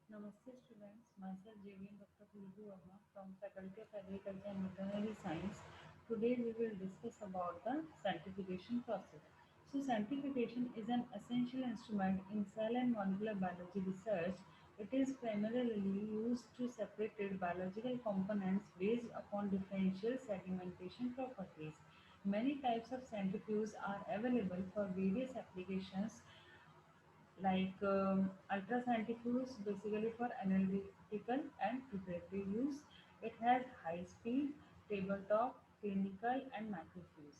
Namaste students, myself JVN Dr. Kulbu Verma from Faculty of Agriculture and Veterinary Science. Today we will discuss about the sanctification process. So sanctification is an essential instrument in cell and molecular biology research. It is primarily used to separate biological components based upon differential sedimentation properties. Many types of centrifuges are available for various applications like ultracentrifuge basically for analytical and preparatory use. It has high speed, tabletop, clinical and macrofuge.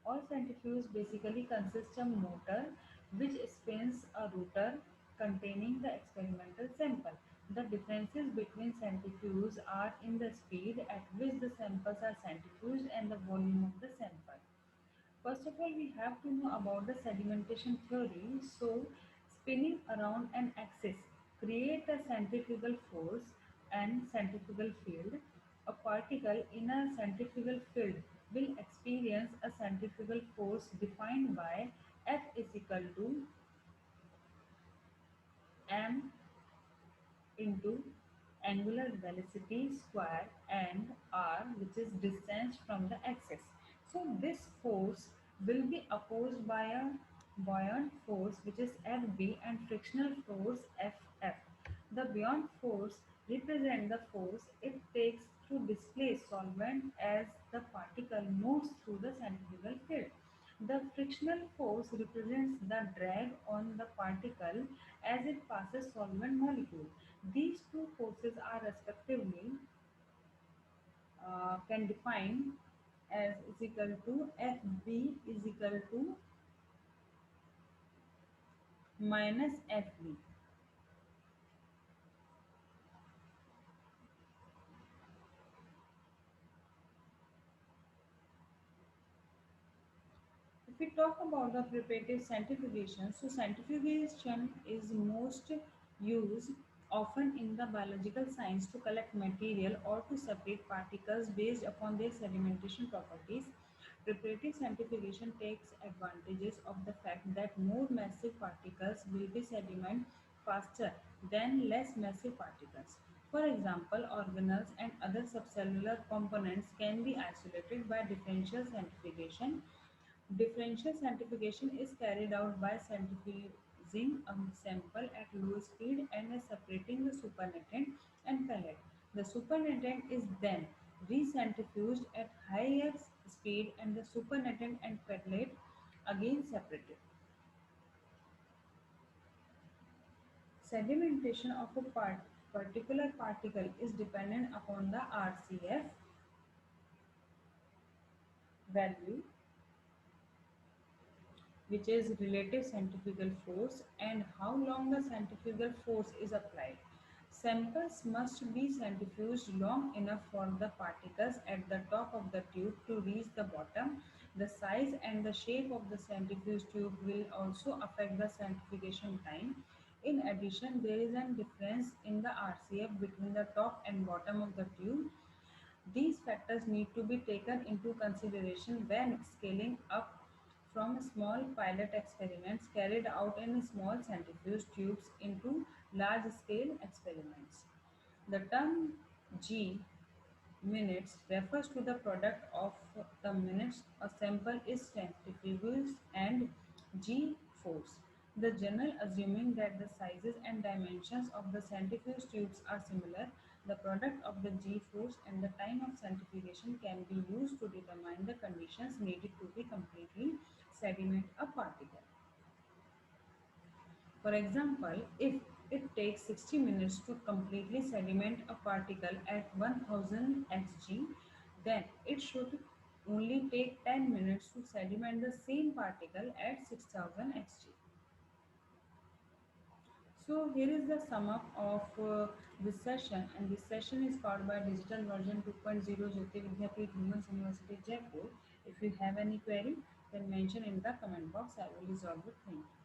All centrifuges basically consist of motor which spins a rotor containing the experimental sample. The differences between centrifuges are in the speed at which the samples are centrifuged and the volume of the sample. First of all, we have to know about the sedimentation theory. So, spinning around an axis create a centrifugal force and centrifugal field. A particle in a centrifugal field will experience a centrifugal force defined by F is equal to m into angular velocity square and r, which is distance from the axis. So this force will be opposed by a buoyant force which is Fb and frictional force Ff. The buoyant force represent the force it takes to displace solvent as the particle moves through the centrifugal field. The frictional force represents the drag on the particle as it passes solvent molecule. These two forces are respectively can define as is equal to Fb is equal to minus Fb. If we talk about the preparative centrifugation, so centrifugation is most used often in the biological science to collect material or to separate particles based upon their sedimentation properties. Preparative centrifugation takes advantages of the fact that more massive particles will be sediment faster than less massive particles. For example, organelles and other subcellular components can be isolated by differential centrifugation. Differential centrifugation is carried out by centrifuging a sample at low speed and separating the supernatant and pellet. The supernatant is then recentrifuged at higher speed and the supernatant and pellet again separated. Sedimentation of a particular particle is dependent upon the RCF value, which is relative centrifugal force, and how long the centrifugal force is applied. Samples must be centrifuged long enough for the particles at the top of the tube to reach the bottom. The size and the shape of the centrifuge tube will also affect the centrifugation time. In addition, there is a difference in the RCF between the top and bottom of the tube. These factors need to be taken into consideration when scaling up from small pilot experiments carried out in small centrifuge tubes into large scale experiments. The term G minutes refers to the product of the minutes a sample is centrifuged and G force. The journal assuming that the sizes and dimensions of the centrifuge tubes are similar, the product of the G force and the time of centrifugation can be used to determine the conditions needed to be completely sediment a particle. For example, if it takes 60 minutes to completely sediment a particle at 1000 Hg, then it should only take 10 minutes to sediment the same particle at 6000 Hg. So here is the sum up of this session, and this session is powered by digital version 2.0 Jyoti Vidyapeeth Women's University Jaipur. If you have any query, then mention in the comment box. I will resolve it. Thank you.